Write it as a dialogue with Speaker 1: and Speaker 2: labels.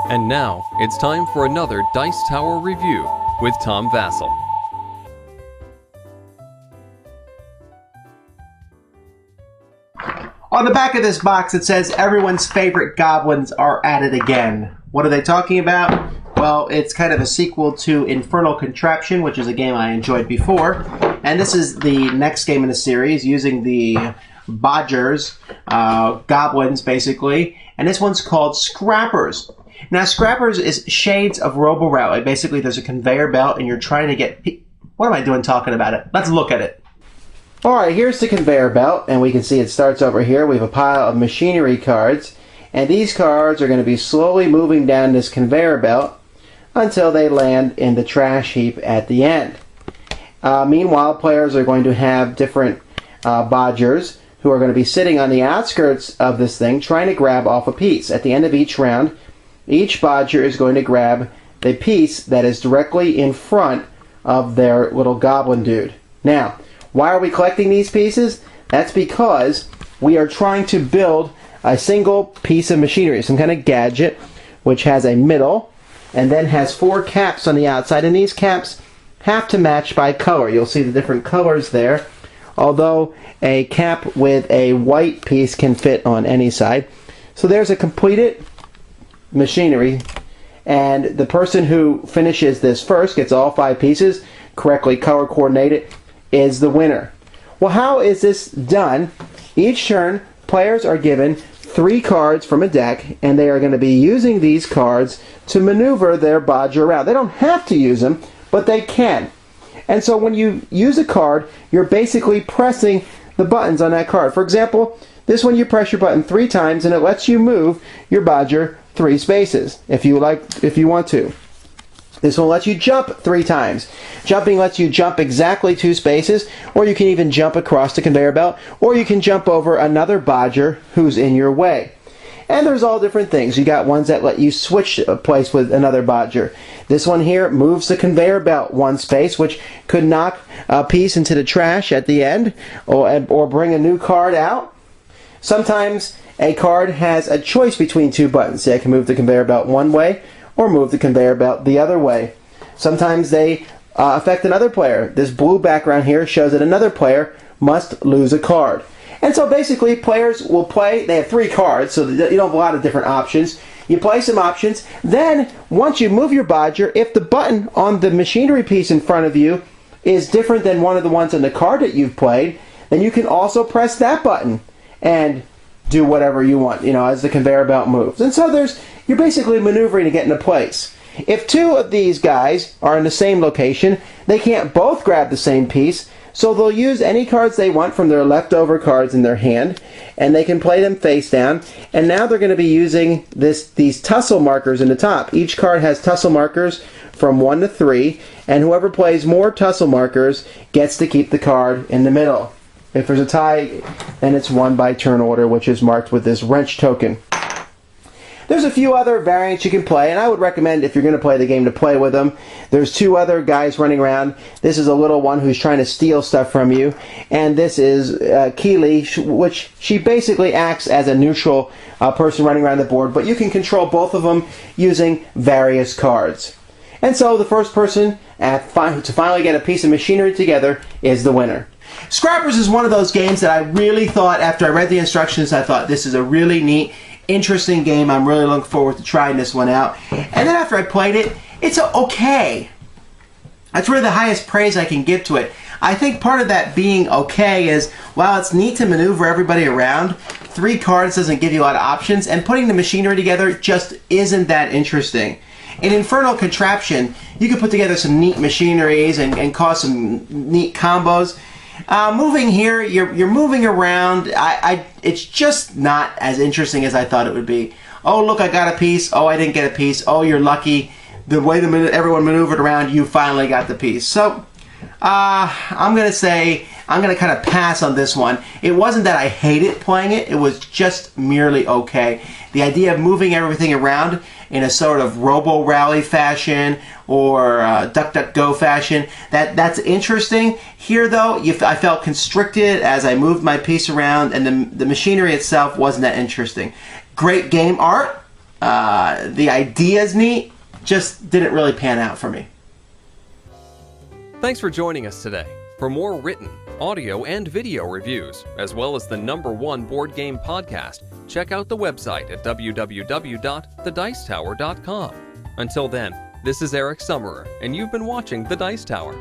Speaker 1: And now, it's time for another Dice Tower review with Tom Vasel.
Speaker 2: On the back of this box, it says everyone's favorite goblins are at it again. What are they talking about? Well, it's kind of a sequel to Infernal Contraption, which is a game I enjoyed before. And this is the next game in the series using the Bodgers, goblins basically. And this one's called Scrappers. Now, Scrappers is shades of Robo-Rally. Basically, there's a conveyor belt and you're trying to get... What am I doing talking about it? Let's look at it. Alright, here's the conveyor belt, and we can see it starts over here. We have a pile of machinery cards, and these cards are going to be slowly moving down this conveyor belt until they land in the trash heap at the end. Meanwhile, players are going to have different bodgers who are going to be sitting on the outskirts of this thing trying to grab off a piece. At the end of each round, each bodger is going to grab the piece that is directly in front of their little goblin dude. Now, why are we collecting these pieces? That's because we are trying to build a single piece of machinery, some kind of gadget, which has a middle and then has 4 caps on the outside, and these caps have to match by color. You'll see the different colors there, although a cap with a white piece can fit on any side. So there's a completed machinery, and the person who finishes this first, gets all 5 pieces correctly color coordinated, is the winner. Well, how is this done? Each turn, players are given 3 cards from a deck, and they are going to be using these cards to maneuver their bodger around. They don't have to use them, but they can. And so when you use a card, you're basically pressing the buttons on that card. For example, this one you press your button 3 times, and it lets you move your bodger 3 spaces if you want to. This will let you jump 3 times. Jumping lets you jump exactly 2 spaces, or you can even jump across the conveyor belt, or you can jump over another bodger who's in your way. And there's all different things. You got ones that let you switch a place with another bodger. This one here moves the conveyor belt 1 space, which could knock a piece into the trash at the end, or bring a new card out. Sometimes a card has a choice between 2 buttons. Say I can move the conveyor belt 1 way, or move the conveyor belt the other way. Sometimes they affect another player. This blue background here shows that another player must lose a card. And so basically players will play, they have 3 cards, so you don't have a lot of different options. You play some options, then once you move your bodger, if the button on the machinery piece in front of you is different than one of the ones on the card that you've played, then you can also press that button and do whatever you want, as the conveyor belt moves. And so you're basically maneuvering to get into place. If 2 of these guys are in the same location, they can't both grab the same piece, so they'll use any cards they want from their leftover cards in their hand, and they can play them face down. And now they're going to be using these tussle markers in the top. Each card has tussle markers from 1 to 3, and whoever plays more tussle markers gets to keep the card in the middle. If there's a tie, then it's won by turn order, which is marked with this wrench token. There's a few other variants you can play, and I would recommend, if you're going to play the game, to play with them. There's 2 other guys running around. This is a little one who's trying to steal stuff from you, and this is Keely, which she basically acts as a neutral person running around the board, but you can control both of them using various cards. And so the first person to finally get a piece of machinery together is the winner. Scrappers is one of those games that I really thought, after I read the instructions, I thought this is a really neat, interesting game. I'm really looking forward to trying this one out. And then after I played it, it's okay. That's really the highest praise I can give to it. I think part of that being okay is, while it's neat to maneuver everybody around, 3 cards doesn't give you a lot of options, and putting the machinery together just isn't that interesting. In Infernal Contraption, you can put together some neat machineries and cause some neat combos. Moving here, you're moving around. It's just not as interesting as I thought it would be. Oh, look, I got a piece. Oh, I didn't get a piece. Oh, you're lucky. The way everyone maneuvered around, you finally got the piece. So, I'm going to kind of pass on this one. It wasn't that I hated playing it. It was just merely okay. The idea of moving everything around in a sort of Robo-Rally fashion or Duck-Duck-Go fashion, that's interesting. Here, though, I felt constricted as I moved my piece around, and the machinery itself wasn't that interesting. Great game art. The idea's neat, just didn't really pan out for me.
Speaker 1: Thanks for joining us today. For more written, audio, and video reviews, as well as the #1 board game podcast, check out the website at www.thedicetower.com. Until then, this is Eric Summerer, and you've been watching The Dice Tower.